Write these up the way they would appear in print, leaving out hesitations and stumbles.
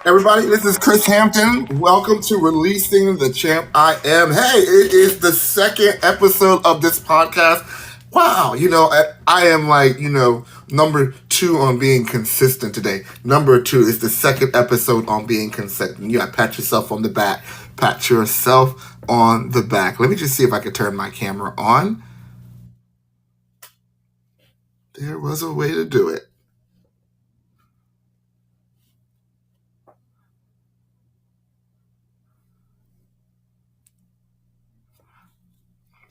Everybody, this is Chris Hampton. Welcome to Releasing the Champ I Am. Hey, it is the second episode of this podcast. Wow, I am like, number 2 on being consistent today. Number 2 is the second episode on being consistent. You gotta pat yourself on the back. Pat yourself on the back. Let me just see if I can turn my camera on. There was a way to do it.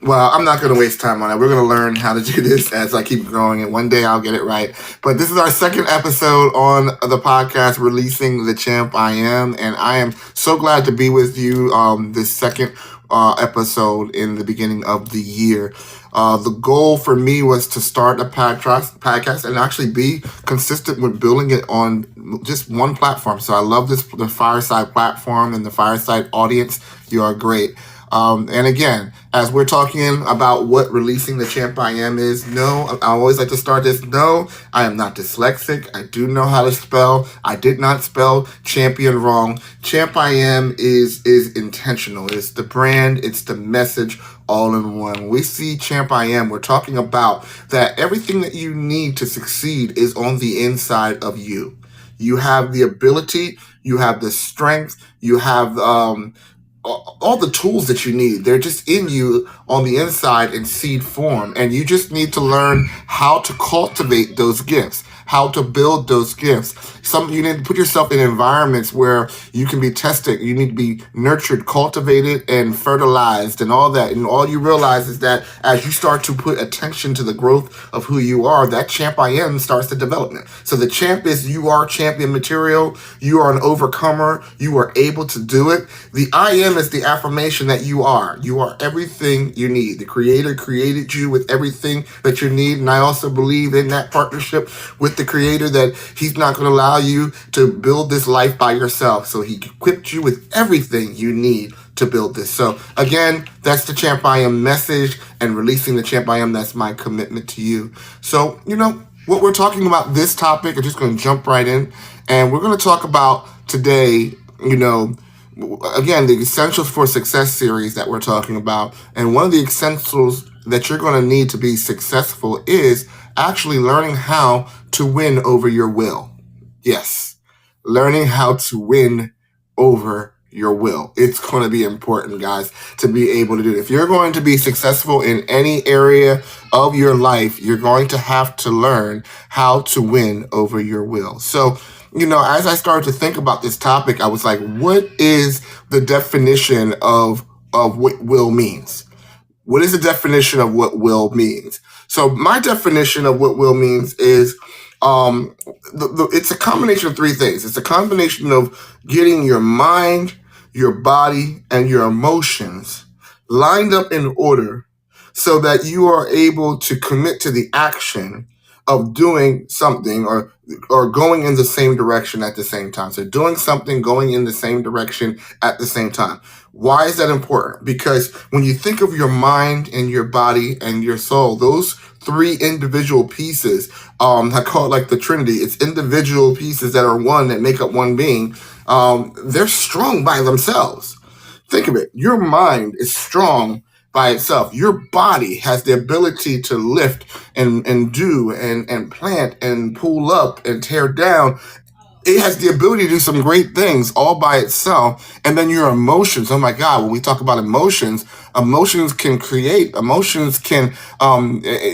Well, I'm not going to waste time on it. We're going to learn how to do this as I keep growing, and one day I'll get it right. But this is our second episode on the podcast, Releasing the Champ I Am, and I am so glad to be with you this second episode in the beginning of the year. The goal for me was to start a podcast and actually be consistent with building it on just one platform. So I love the Fireside platform and the Fireside audience. You are great. And again, as we're talking about what Releasing the Champ I Am is, no, I always like to start this. No, I am not dyslexic. I do know how to spell. I did not spell champion wrong. Champ I Am is intentional. It's the brand. It's the message all in one. When we see Champ I Am, we're talking about that everything that you need to succeed is on the inside of you. You have the ability. You have the strength. You have all the tools that you need. They're just in you on the inside in seed form. And you just need to learn how to cultivate those gifts, how to build those gifts. You need to put yourself in environments where you can be tested. You need to be nurtured, cultivated, and fertilized and all that. And all you realize is that as you start to put attention to the growth of who you are, that champ I am starts the development. So the champ is you are champion material. You are an overcomer. You are able to do it. The I am is the affirmation that you are. You are everything you need. The Creator created you with everything that you need. And I also believe in that partnership with the Creator that He's not going to allow you to build this life by yourself. So He equipped you with everything you need to build this. So again, that's the Champ I Am message, and Releasing the Champ I Am, that's my commitment to you. So, what we're talking about this topic, I'm just going to jump right in, and we're going to talk about today, again, the Essentials for Success series that we're talking about. And one of the essentials that you're going to need to be successful is actually learning how to win over your will. Yes, learning how to win over your will. It's going to be important, guys, to be able to do it. If you're going to be successful in any area of your life, you're going to have to learn how to win over your will. So, as I started to think about this topic, I was like, what is the definition of what will means? What is the definition of what will means? So my definition of what will means is it's a combination of three things. It's a combination of getting your mind, your body, and your emotions lined up in order so that you are able to commit to the action of doing something or going in the same direction at the same time. So doing something, going in the same direction at the same time. Why is that important? Because when you think of your mind and your body and your soul, those three individual pieces, I call it like the Trinity. It's individual pieces that are one, that make up one being. They're strong by themselves. Think of it. Your mind is strong by itself. Your body has the ability to lift and do and plant and pull up and tear down. It has the ability to do some great things all by itself. And then your emotions. Oh my God, when we talk about emotions can create. Emotions can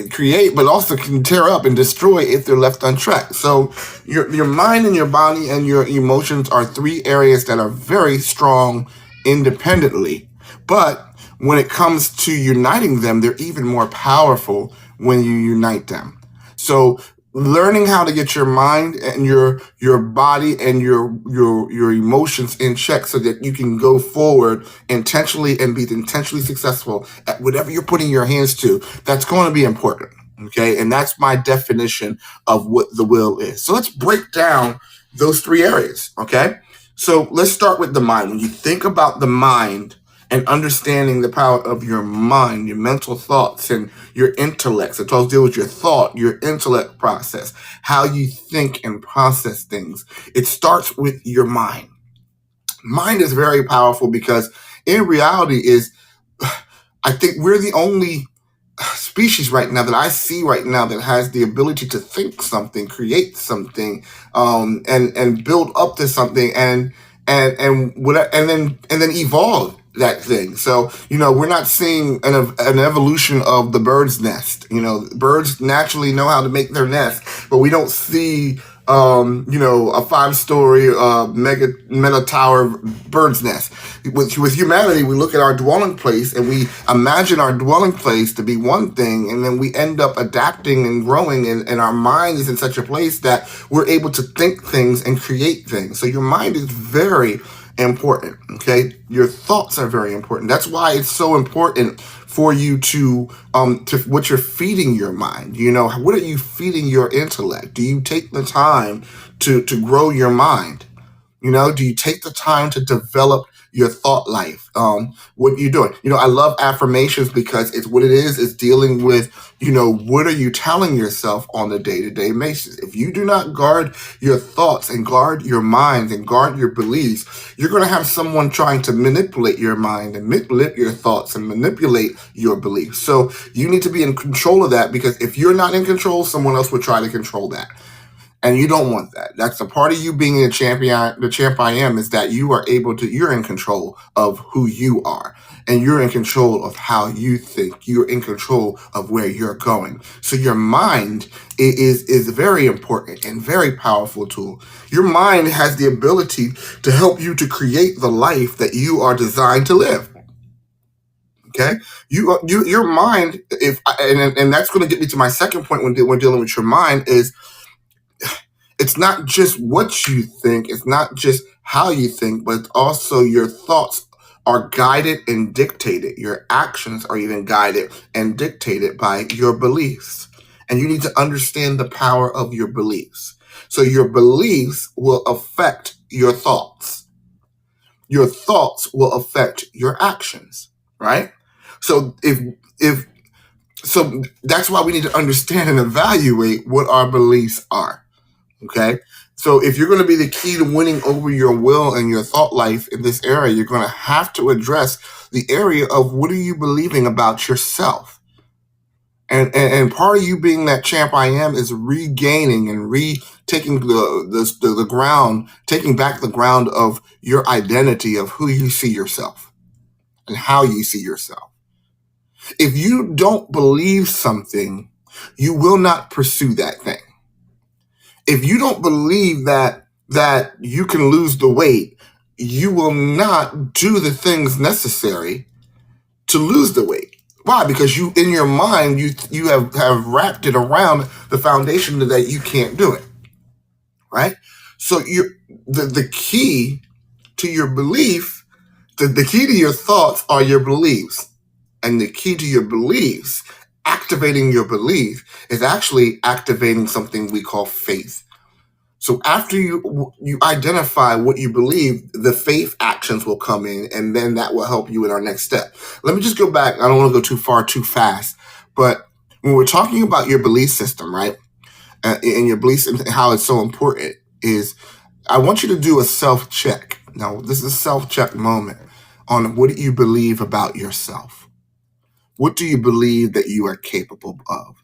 create, but also can tear up and destroy if they're left unchecked. So your mind and your body and your emotions are three areas that are very strong independently. But when it comes to uniting them, they're even more powerful when you unite them. So learning how to get your mind and your body and your emotions in check so that you can go forward intentionally and be intentionally successful at whatever you're putting your hands to, that's going to be important. Okay. And that's my definition of what the will is. So let's break down those three areas. Okay. So let's start with the mind. When you think about the mind, and understanding the power of your mind, your mental thoughts, and your intellect. So it all deals with your thought, your intellect process, how you think and process things. It starts with your mind. Mind is very powerful because in reality is I think we're the only species right now that I see right now that has the ability to think something, create something, and build up to something, and then evolve that thing. So we're not seeing an evolution of the bird's nest. Birds naturally know how to make their nest, but we don't see a 5-story meta tower bird's nest. With humanity, we look at our dwelling place and we imagine our dwelling place to be one thing, and then we end up adapting and growing, and our mind is in such a place that we're able to think things and create things. So your mind is very important. Okay, your thoughts are very important. That's why it's so important for you to what you're feeding your mind. What are you feeding your intellect? Do you take the time to grow your mind? Do you take the time to develop your thought life? What are you doing? I love affirmations because it's what it is. It's dealing with, what are you telling yourself on a day-to-day basis? If you do not guard your thoughts and guard your mind and guard your beliefs, you're going to have someone trying to manipulate your mind and manipulate your thoughts and manipulate your beliefs. So you need to be in control of that, because if you're not in control, someone else will try to control that. And you don't want that. That's a part of you being a champion. The champ I am is that you're in control of who you are, and you're in control of how you think. You're in control of where you're going. So your mind is very important and very powerful tool. Your mind has the ability to help you to create the life that you are designed to live. Okay, your mind, and that's going to get me to my second point when dealing with your mind is, it's not just what you think, it's not just how you think, but also your thoughts are guided and dictated. Your actions are even guided and dictated by your beliefs. And you need to understand the power of your beliefs. So your beliefs will affect your thoughts. Your thoughts will affect your actions, right? So so that's why we need to understand and evaluate what our beliefs are. Okay. So if you're going to be the key to winning over your will and your thought life in this area, you're going to have to address the area of what are you believing about yourself. And part of you being that champ I am is regaining and taking the ground, taking back the ground of your identity of who you see yourself and how you see yourself. If you don't believe something, you will not pursue that thing. If you don't believe that you can lose the weight, you will not do the things necessary to lose the weight. Why? Because you, in your mind, you have wrapped it around the foundation that you can't do it. Right? So the key to your belief, the key to your thoughts are your beliefs. And the key to your beliefs, activating your belief, is actually activating something we call faith. So after you identify what you believe, the faith actions will come in, and then that will help you in our next step. Let me just go back. I don't want to go too far too fast, but when we're talking about your belief system, right, and your beliefs and how it's so important, is I want you to do a self-check. Now, this is a self-check moment on what do you believe about yourself? What do you believe that you are capable of?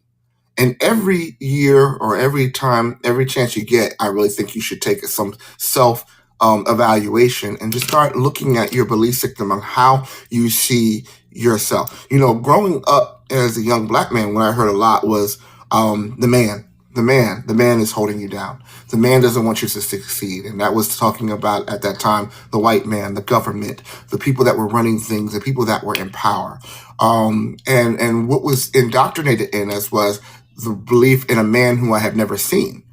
And every year or every time, every chance you get, I really think you should take some self evaluation and just start looking at your belief system on how you see yourself. Growing up as a young Black man, what I heard a lot was the man is holding you down. The man doesn't want you to succeed. And that was talking about, at that time, the white man, the government, the people that were running things, the people that were in power. And what was indoctrinated in us was the belief in a man who I had never seen.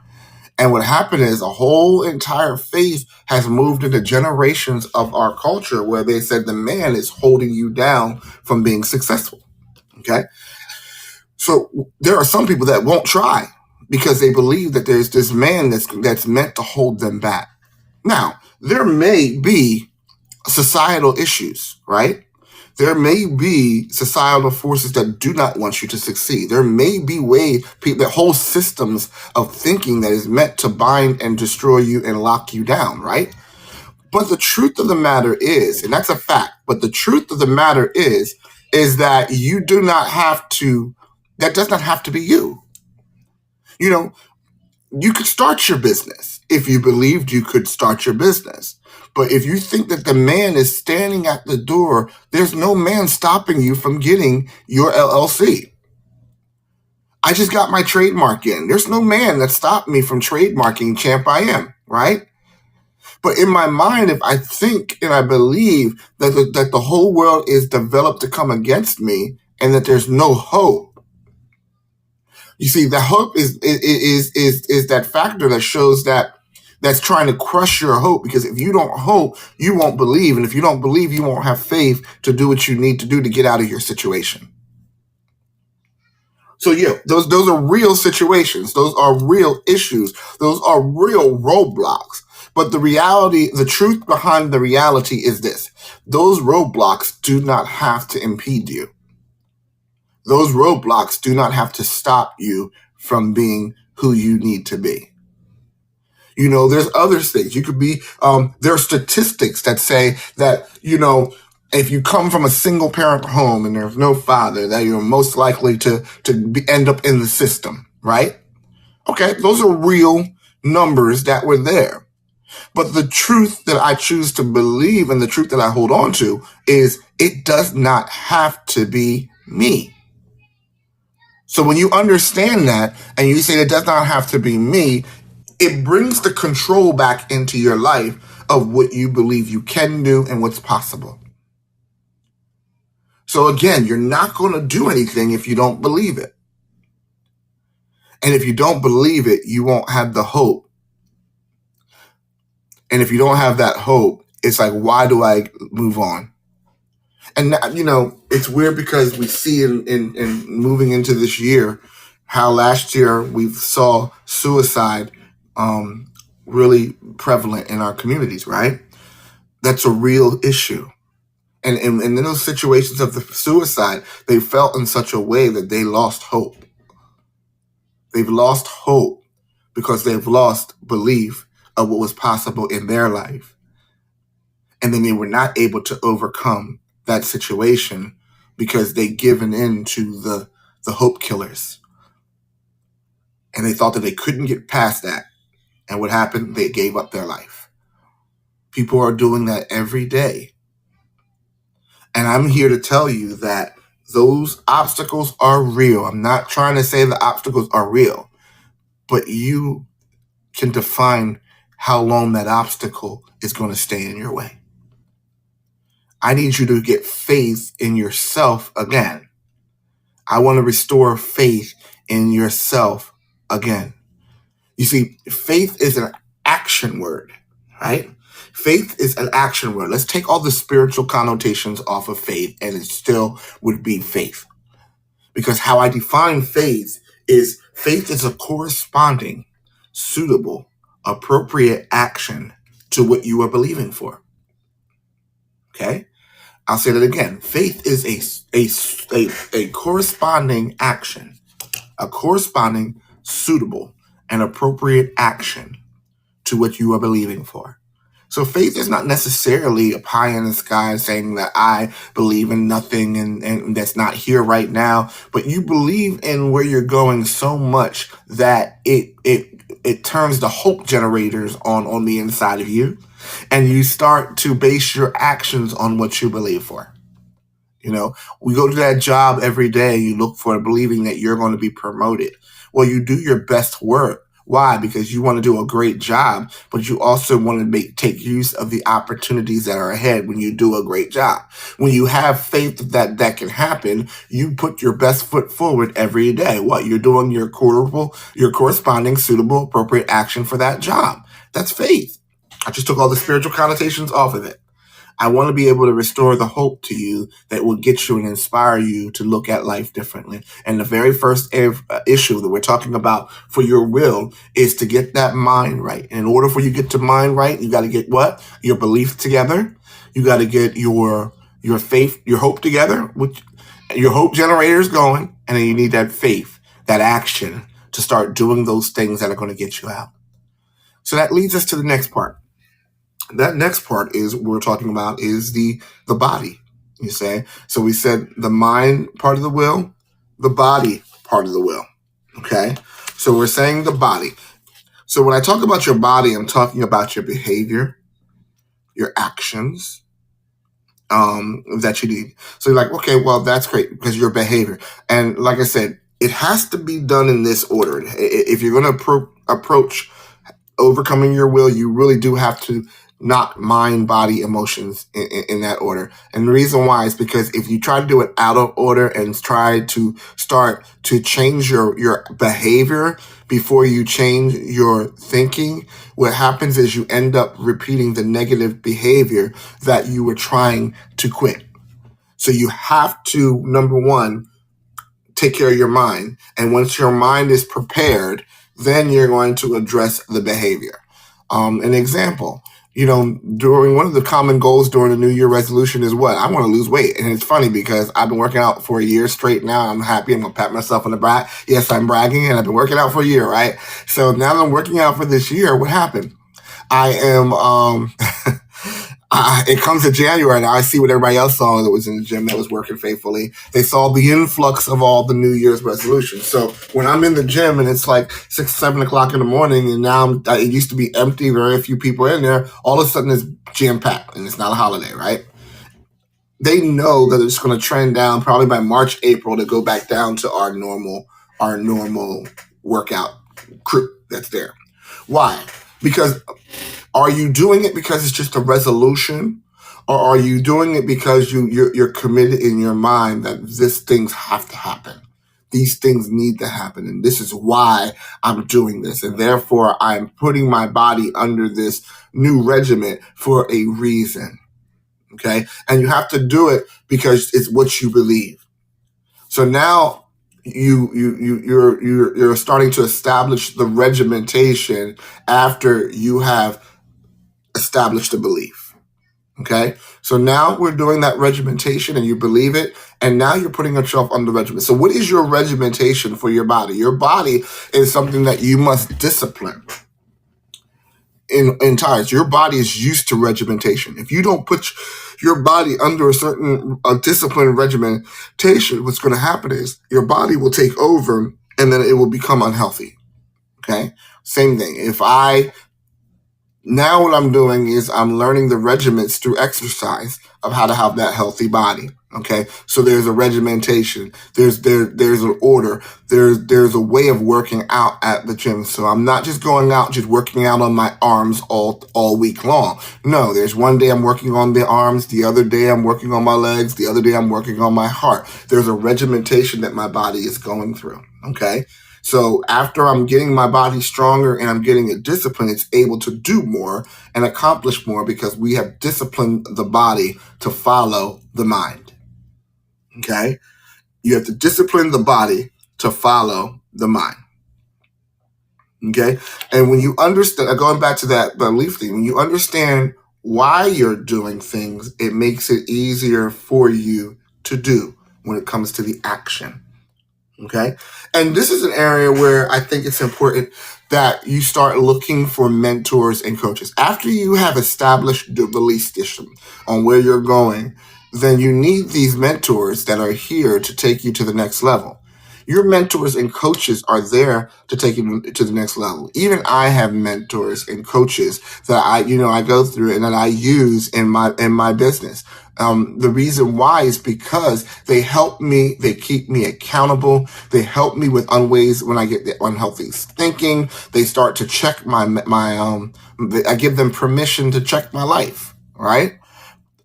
And what happened is a whole entire faith has moved into generations of our culture where they said the man is holding you down from being successful. Okay. So there are some people that won't try because they believe that there's this man that's meant to hold them back. Now, there may be societal issues, right? There may be societal forces that do not want you to succeed. There may be the whole systems of thinking that is meant to bind and destroy you and lock you down, right? But the truth of the matter is, and that's a fact, but the truth of the matter is that you do not have to, that does not have to be you. You know, you could start your business if you believed you could start your business. But if you think that the man is standing at the door, there's no man stopping you from getting your LLC. I just got my trademark in. There's no man that stopped me from trademarking CHAMPIam, right? But in my mind, if I think and I believe that the whole world is developed to come against me and that there's no hope, you see, the hope is that factor that shows that's trying to crush your hope, because if you don't hope, you won't believe. And if you don't believe, you won't have faith to do what you need to do to get out of your situation. So yeah, those are real situations. Those are real issues. Those are real roadblocks. But the reality, the truth behind the reality is this. Those roadblocks do not have to impede you. Those roadblocks do not have to stop you from being who you need to be. You know, there's other things. You could be, there are statistics that say that, you know, if you come from a single parent home and there's no father, that you're most likely to end up in the system, right? Okay, those are real numbers that were there. But the truth that I choose to believe and the truth that I hold on to is it does not have to be me. So when you understand that and you say it does not have to be me, it brings the control back into your life of what you believe you can do and what's possible. So again, you're not going to do anything if you don't believe it. And if you don't believe it, you won't have the hope. And if you don't have that hope, it's like, why do I move on? And, you know, it's weird because we see in moving into this year, how last year we saw suicide really prevalent in our communities, right? That's a real issue. And in those situations of the suicide, they felt in such a way that they lost hope. They've lost hope because they've lost belief of what was possible in their life. And then they were not able to overcome that situation because they given in to the hope killers. And they thought that they couldn't get past that. And what happened? They gave up their life. People are doing that every day. And I'm here to tell you that those obstacles are real. I'm not trying to say the obstacles are real, but you can define how long that obstacle is going to stay in your way. I need you to get faith in yourself again. I want to restore faith in yourself again. You see, faith is an action word, right? Faith is an action word. Let's take all the spiritual connotations off of faith, and it still would be faith. Because how I define faith is a corresponding, suitable, appropriate action to what you are believing for. Okay? I'll say that again. Faith is a corresponding action, a corresponding, suitable, and appropriate action to what you are believing for. So faith is not necessarily a pie in the sky saying that I believe in nothing and that's not here right now, but you believe in where you're going so much that it turns the hope generators on the inside of you, and you start to base your actions on what you believe for. You know, we go to that job every day, you look for believing that you're going to be promoted. Well, you do your best work. Why? Because you want to do a great job, but you also want to take use of the opportunities that are ahead when you do a great job. When you have faith that can happen, you put your best foot forward every day. What? You're doing your corresponding, suitable, appropriate action for that job. That's faith. I just took all the spiritual connotations off of it. I want to be able to restore the hope to you that will get you and inspire you to look at life differently. And the very first issue that we're talking about for your will is to get that mind right. And in order for you to get to mind right, you got to get what? Your belief together. You got to get your faith, your hope together, which your hope generators going. And then you need that faith, that action to start doing those things that are going to get you out. So that leads us to the next part. That next part is we're talking about is the body. You say so. We said the mind part of the will, the body part of the will. Okay, so we're saying the body. So when I talk about your body, I'm talking about your behavior, your actions, that you need. So you're like, okay, well, that's great because your behavior. And like I said, it has to be done in this order. If you're going to approach overcoming your will, you really do have to knock mind, body, emotions in that order. And the reason why is because if you try to do it out of order and try to start to change your behavior before you change your thinking, what happens is you end up repeating the negative behavior that you were trying to quit. So you have to, number one, take care of your mind. And once your mind is prepared, then you're going to address the behavior. An example, during one of the common goals during the New Year resolution is what? I want to lose weight. And it's funny because I've been working out for a year straight now. I'm happy. I'm going to pat myself on the back. Yes, I'm bragging, and I've been working out for a year, right? So now that I'm working out for this year, what happened? I am, it comes to January now. I see what everybody else saw that was in the gym that was working faithfully. They saw the influx of all the New Year's resolutions. So when I'm in the gym and it's like 6, 7 o'clock in the morning, and now it used to be empty, very few people in there, all of a sudden it's jam packed and it's not a holiday, right? They know that it's going to trend down probably by March, April to go back down to our normal workout crew that's there. Why? Because are you doing it because it's just a resolution, or are you doing it because you're committed in your mind that these things have to happen? These things need to happen, and this is why I'm doing this, and therefore I'm putting my body under this new regimen for a reason. Okay, and you have to do it because it's what you believe. So now you're starting to establish the regimentation after you have established a belief. Okay, so now we're doing that regimentation and you believe it, and now you're putting yourself on the regimen. So what is your regimentation for your body? Your body is something that you must discipline in times. Your body is used to regimentation. If you don't put your body under a certain discipline regimentation, what's going to happen is your body will take over and then it will become unhealthy. Okay, same thing. Now what I'm doing is I'm learning the regiments through exercise of how to have that healthy body. Okay, so there's a regimentation. There's an order. There's a way of working out at the gym. So I'm not just going out just working out on my arms all week long. No, there's one day I'm working on the arms. The other day I'm working on my legs. The other day I'm working on my heart. There's a regimentation that my body is going through. Okay. So after I'm getting my body stronger and I'm getting it disciplined, it's able to do more and accomplish more because we have disciplined the body to follow the mind. Okay? You have to discipline the body to follow the mind. Okay? And when you understand, going back to that belief thing, when you understand why you're doing things, it makes it easier for you to do when it comes to the action. Okay. And this is an area where I think it's important that you start looking for mentors and coaches. After you have established the belief system on where you're going, then you need these mentors that are here to take you to the next level. Your mentors and coaches are there to take you to the next level. Even I have mentors and coaches that I go through and that I use in my business. The reason why is because they help me, they keep me accountable, they help me with ways when I get the unhealthy thinking, they start to check I give them permission to check my life, right?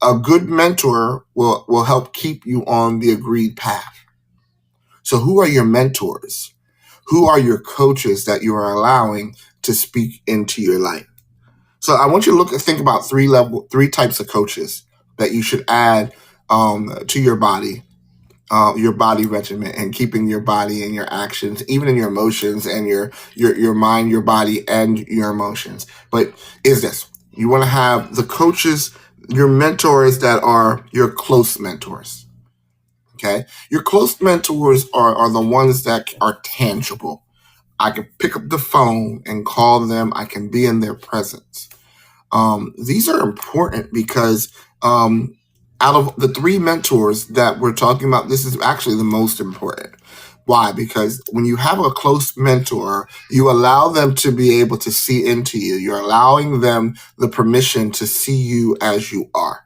A good mentor will help keep you on the agreed path. So who are your mentors? Who are your coaches that you are allowing to speak into your life? So I want you to think about three types of coaches that you should add to your body regimen, and keeping your body and your actions, even in your emotions and your mind, your body, and your emotions. But is this, you want to have the coaches, your mentors that are your close mentors. Okay. Your close mentors are the ones that are tangible. I can pick up the phone and call them. I can be in their presence. These are important because out of the three mentors that we're talking about, this is actually the most important. Why? Because when you have a close mentor, you allow them to be able to see into you. You're allowing them the permission to see you as you are.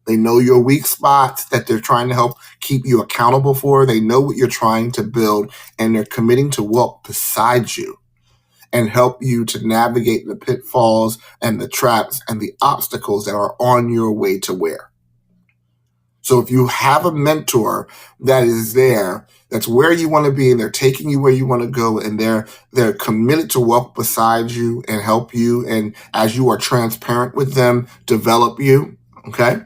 They know your weak spots that they're trying to help keep you accountable for. They know what you're trying to build, and they're committing to walk beside you and help you to navigate the pitfalls and the traps and the obstacles that are on your way to where. So if you have a mentor that is there, that's where you want to be, and they're taking you where you want to go, and they're committed to walk beside you and help you, and as you are transparent with them, develop you, okay?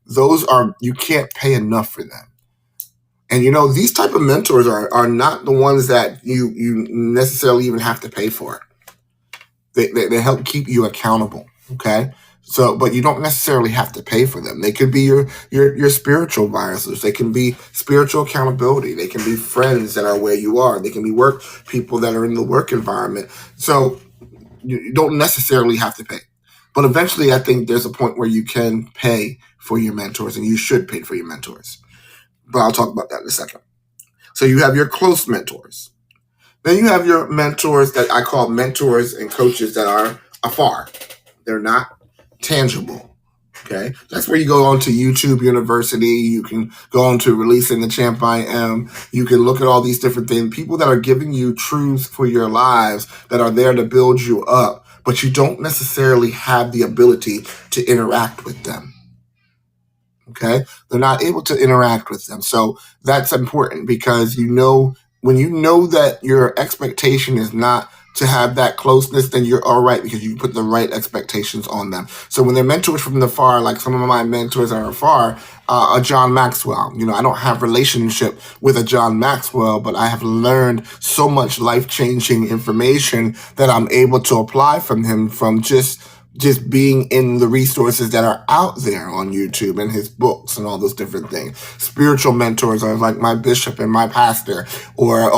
Those are, you can't pay enough for them. And these type of mentors are not the ones that you necessarily even have to pay for. They help keep you accountable, okay? So, but you don't necessarily have to pay for them. They could be your spiritual advisors. They can be spiritual accountability. They can be friends that are where you are. They can be work people that are in the work environment. So you don't necessarily have to pay. But eventually, I think there's a point where you can pay for your mentors, and you should pay for your mentors. But I'll talk about that in a second. So you have your close mentors. Then you have your mentors that I call mentors and coaches that are afar. They're not tangible. Okay. That's where you go on to YouTube University. You can go on to Releasing the CHAMPIAM. You can look at all these different things. People that are giving you truths for your lives that are there to build you up, but you don't necessarily have the ability to interact with them. Okay. They're not able to interact with them. So that's important because when you know that your expectation is not to have that closeness, then you're all right because you put the right expectations on them. So when they're mentors from the far, like some of my mentors are afar, a John Maxwell, I don't have relationship with a John Maxwell, but I have learned so much life-changing information that I'm able to apply from him from just being in the resources that are out there on YouTube and his books and all those different things. Spiritual mentors are like my bishop and my pastor, or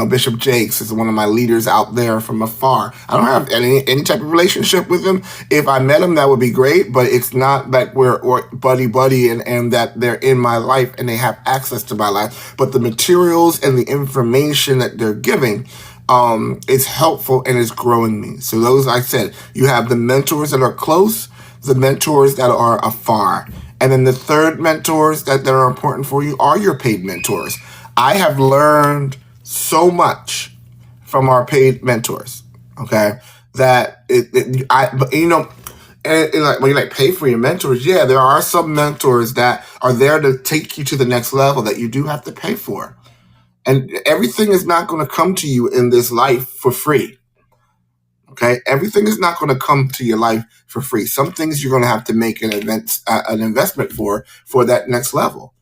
Bishop Jakes is one of my leaders out there from afar. I don't have any type of relationship with him. If I met him, that would be great, but it's not like we're buddy and that they're in my life and they have access to my life. But the materials and the information that they're giving it's helpful and it's growing me. So those, I said, you have the mentors that are close, the mentors that are afar. And then the third mentors that are important for you are your paid mentors. I have learned so much from our paid mentors, okay, that and like when you pay for your mentors, yeah, there are some mentors that are there to take you to the next level that you do have to pay for. And everything is not going to come to you in this life for free. Okay? Everything is not going to come to your life for free. Some things you're going to have to make an investment for that next level.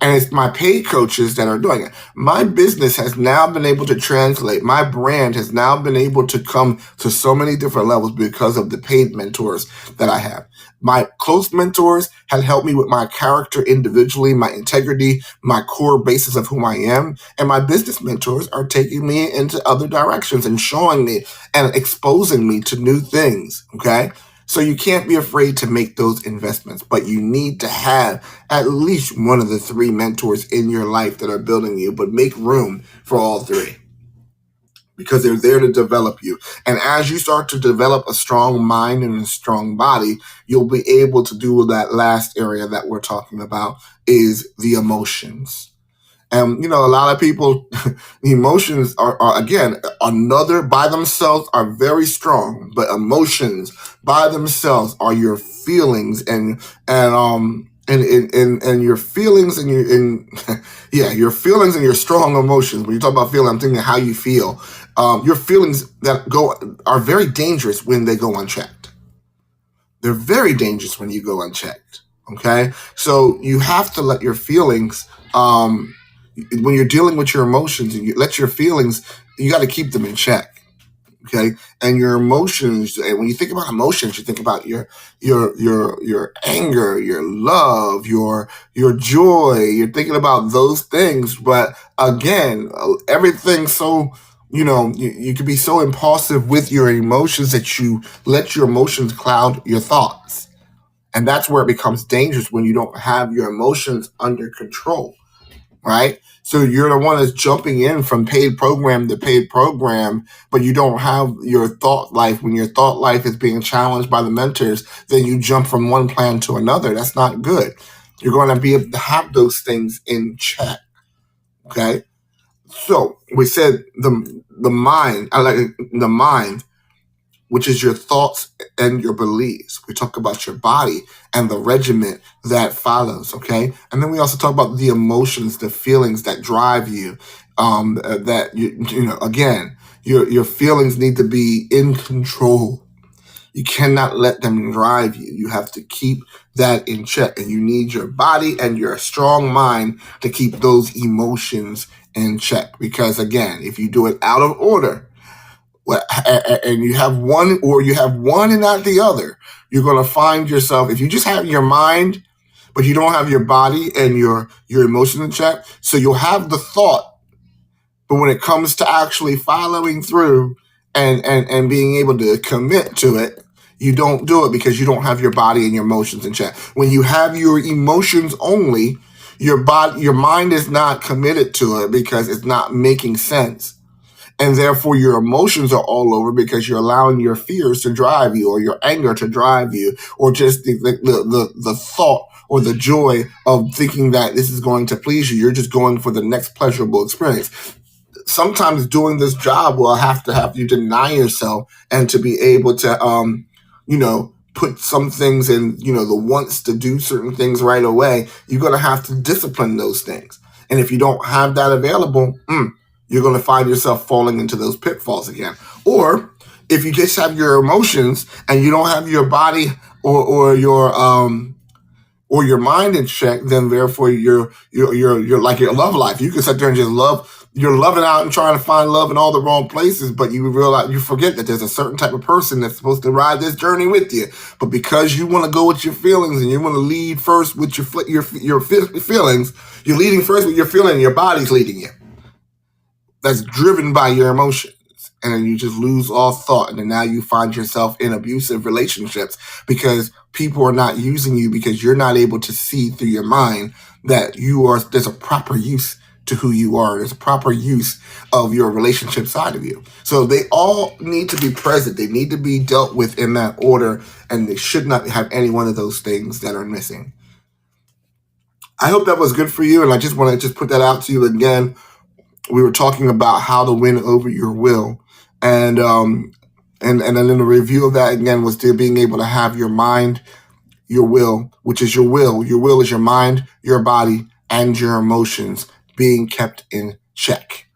And it's my paid coaches that are doing it. My business has now been able to translate. My brand has now been able to come to so many different levels because of the paid mentors that I have. My close mentors have helped me with my character individually, my integrity, my core basis of who I am. And my business mentors are taking me into other directions and showing me and exposing me to new things. Okay? So you can't be afraid to make those investments, but you need to have at least one of the three mentors in your life that are building you, but make room for all three because they're there to develop you. And as you start to develop a strong mind and a strong body, you'll be able to do that last area that we're talking about is the emotions. And, a lot of people, the emotions are again, another by themselves are very strong, but emotions by themselves are your feelings and your feelings and your feelings and your strong emotions. When you talk about feeling, I'm thinking how you feel. Your feelings are very dangerous when they go unchecked. They're very dangerous when you go unchecked. Okay. So you have to let your feelings, when you're dealing with your emotions and you let your feelings, you got to keep them in check. Okay. And your emotions, and when you think about emotions, you think about your anger, your love, your joy. You're thinking about those things. But again, everything's so you can be so impulsive with your emotions that you let your emotions cloud your thoughts. And that's where it becomes dangerous, when you don't have your emotions under control, right? So you're the one that's jumping in from paid program to paid program, but you don't have your thought life. When your thought life is being challenged by the mentors, then you jump from one plan to another. That's not good. You're going to be able to have those things in check. Okay. So we said the mind, I like the mind, which is your thoughts and your beliefs. We talk about your body and the regiment that follows, okay? And then we also talk about the emotions, the feelings that drive you. That again, your feelings need to be in control. You cannot let them drive you. You have to keep that in check, and you need your body and your strong mind to keep those emotions in check. Because again, if you do it out of order, and you have one, or you have one and not the other, you're going to find yourself, if you just have your mind but you don't have your body and your emotions in check, so you'll have the thought, but when it comes to actually following through and being able to commit to it, you don't do it because you don't have your body and your emotions in check. When you have your emotions only, your mind is not committed to it because it's not making sense. And therefore, your emotions are all over because you're allowing your fears to drive you, or your anger to drive you, or just the thought or the joy of thinking that this is going to please you. You're just going for the next pleasurable experience. Sometimes doing this job will have to have you deny yourself, and to be able to, put some things in, the wants to do certain things right away. You're going to have to discipline those things. And if you don't have that available, you're going to find yourself falling into those pitfalls again. Or if you just have your emotions and you don't have your body or your mind in check, then therefore you're like your love life. You can sit there and just love. You're loving out and trying to find love in all the wrong places, but you forget that there's a certain type of person that's supposed to ride this journey with you. But because you want to go with your feelings and you want to lead first with your feelings, you're leading first with your feeling, and your body's leading you. That's driven by your emotions. And then you just lose all thought. And then now you find yourself in abusive relationships because people are not using you, because you're not able to see through your mind that there's a proper use to who you are. There's a proper use of your relationship side of you. So they all need to be present. They need to be dealt with in that order. And they should not have any one of those things that are missing. I hope that was good for you. And I just want to put that out to you again. We were talking about how to win over your will. And then the review of that again was still being able to have your mind, your will, which is your will. Your will is your mind, your body, and your emotions being kept in check.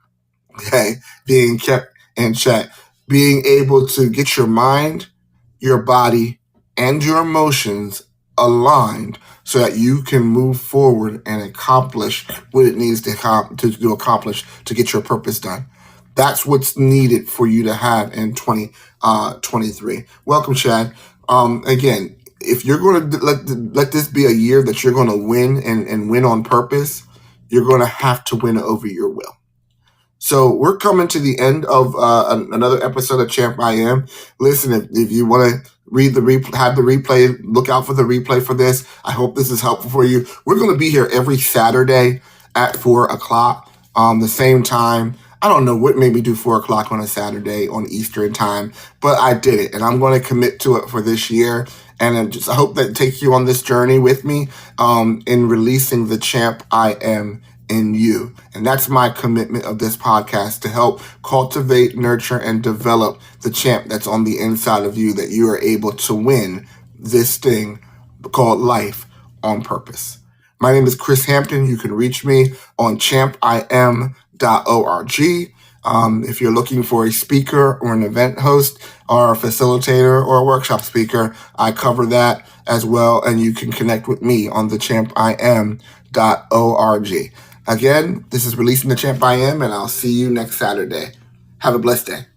Okay? Being kept in check. Being able to get your mind, your body, and your emotions aligned so that you can move forward and accomplish what it needs to accomplish to get your purpose done. That's what's needed for you to have in 2023. Welcome, Chad. Again, if you're going to let this be a year that you're going to win and win on purpose, you're going to have to win over your will. So we're coming to the end of another episode of CHAMPIAM. Listen, if you want to read the replay, have the replay, look out for the replay for this. I hope this is helpful for you. We're going to be here every Saturday at 4:00, the same time. I don't know what made me do 4:00 on a Saturday on Eastern time, but I did it, and I'm going to commit to it for this year. And I hope that it takes you on this journey with me in releasing the champ I am in you. And that's my commitment of this podcast, to help cultivate, nurture, and develop the champ that's on the inside of you, that you are able to win this thing called life on purpose. My name is Chris Hampton. You can reach me on champiam.org. If you're looking for a speaker or an event host or a facilitator or a workshop speaker, I cover that as well. And you can connect with me on the champiam.org. Again, this is Releasing the Champ I Am, and I'll see you next Saturday. Have a blessed day.